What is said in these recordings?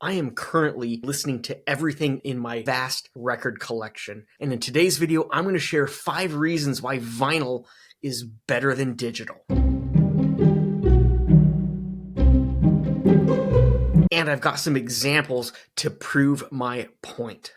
I am currently listening to everything in my vast record collection, and in today's video, I'm going to share 5 reasons why vinyl is better than digital. And I've got some examples to prove my point.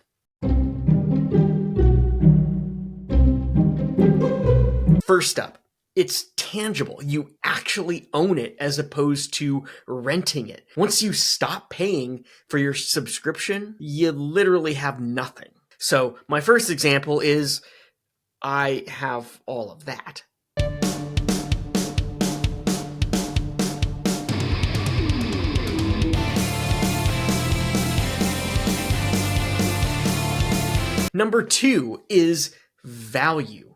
First up, it's tangible. You actually own it as opposed to renting it. Once you stop paying for your subscription, you literally have nothing. So my first example is I have all of that. Number 2 is value.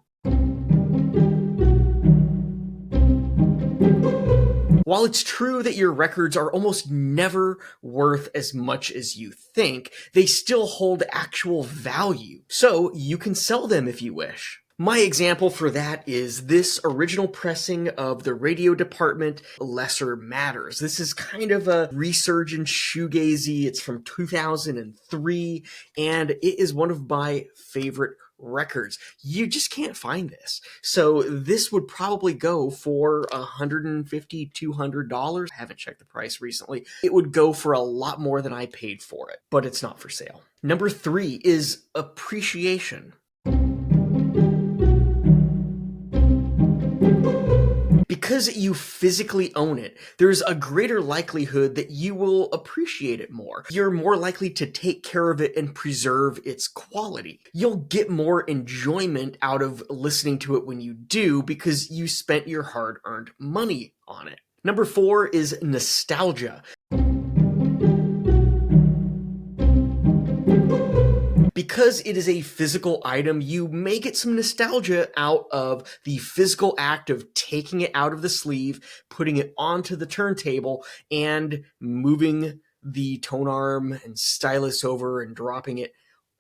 While it's true that your records are almost never worth as much as you think, they still hold actual value, so you can sell them if you wish. My example for that is this original pressing of the radio department, Lesser Matters. This is kind of a resurgent shoegazy. It's from 2003, and it is one of my favorite records. You just can't find this. So this would probably go for $150, $200. I haven't checked the price recently. It would go for a lot more than I paid for it, but it's not for sale. Number 3 is appreciation. Because you physically own it, there's a greater likelihood that you will appreciate it more. You're more likely to take care of it and preserve its quality. You'll get more enjoyment out of listening to it when you do because you spent your hard-earned money on it. Number 4 is nostalgia. Because it is a physical item, you may get some nostalgia out of the physical act of taking it out of the sleeve, putting it onto the turntable, and moving the tone arm and stylus over and dropping it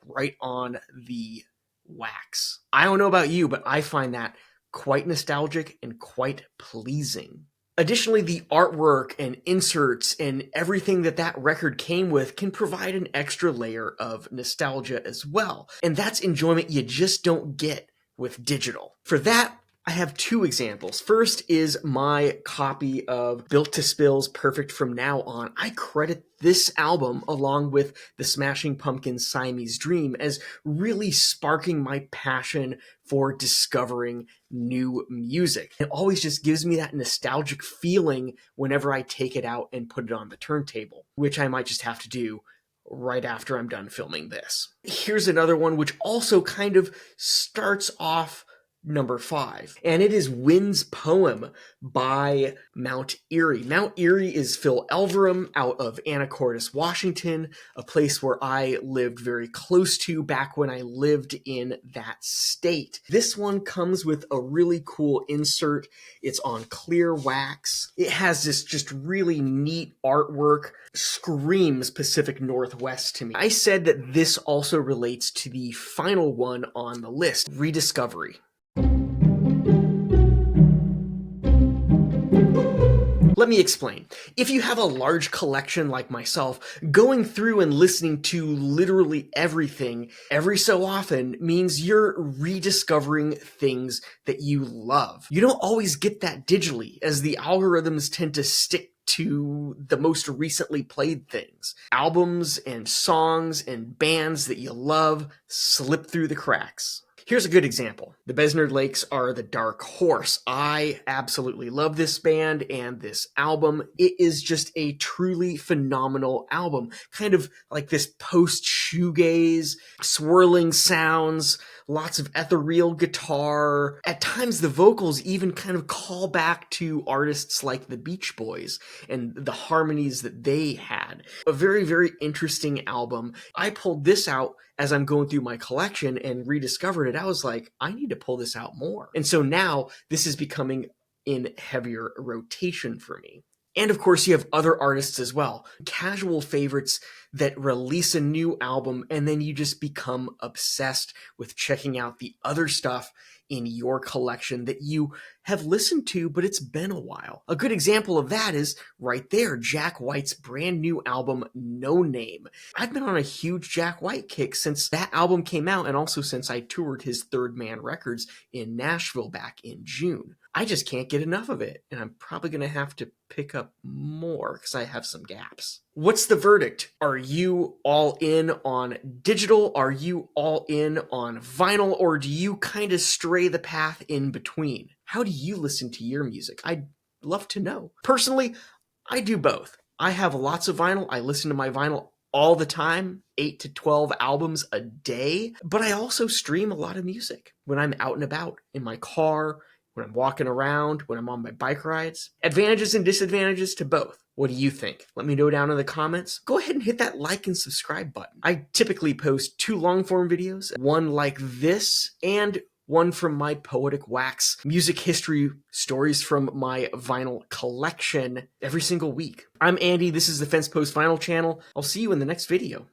right on the wax. I don't know about you, but I find that quite nostalgic and quite pleasing. Additionally, the artwork and inserts and everything that record came with can provide an extra layer of nostalgia as well. And that's enjoyment you just don't get with digital. For that, I have 2 examples. First is my copy of Built to Spill's Perfect From Now On. I credit this album, along with the Smashing Pumpkins' Siamese Dream, as really sparking my passion for discovering new music. It always just gives me that nostalgic feeling whenever I take it out and put it on the turntable, which I might just have to do right after I'm done filming this. Here's another one which also kind of starts off number 5, and it is Wind's Poem by Mount Erie. Mount Erie is Phil Elverum out of Anacortes, Washington, a place where I lived very close to back when I lived in that state. This one comes with a really cool insert. It's on clear wax. It has this just really neat artwork. Screams Pacific Northwest to me. I said that this also relates to the final one on the list, Rediscovery. Let me explain. If you have a large collection like myself, going through and listening to literally everything every so often means you're rediscovering things that you love. You don't always get that digitally, as the algorithms tend to stick to the most recently played things. Albums and songs and bands that you love slip through the cracks. Here's a good example. The Besnard Lakes are the Dark Horse. I absolutely love this band and this album. It is just a truly phenomenal album. Kind of like this post-shoegaze, swirling sounds, lots of ethereal guitar. At times the vocals even kind of call back to artists like the Beach Boys and the harmonies that they had. A very, very interesting album. I pulled this out as I'm going through my collection and rediscovered it. I was like, I need to pull this out more. And so now this is becoming in heavier rotation for me. And of course, you have other artists as well. Casual favorites that release a new album, and then you just become obsessed with checking out the other stuff in your collection that you have listened to, but it's been a while. A good example of that is right there, Jack White's brand new album, No Name. I've been on a huge Jack White kick since that album came out, and also since I toured his Third Man Records in Nashville back in June. I just can't get enough of it, and I'm probably going to have to pick up more because I have some gaps. What's the verdict? Are you all in on digital? Are you all in on vinyl? Or do you kind of stray the path in between? How do you listen to your music? I'd love to know. Personally, I do both. I have lots of vinyl. I listen to my vinyl all the time, 8 to 12 albums a day, but I also stream a lot of music when I'm out and about, in my car, when I'm walking around, when I'm on my bike rides. Advantages and disadvantages to both. What do you think? Let me know down in the comments. Go ahead and hit that like and subscribe button. I typically post 2 long-form videos, one like this and one from my Poetic Wax music history stories from my vinyl collection every single week. I'm Andy. This is the FensePost Vinyl channel. I'll see you in the next video.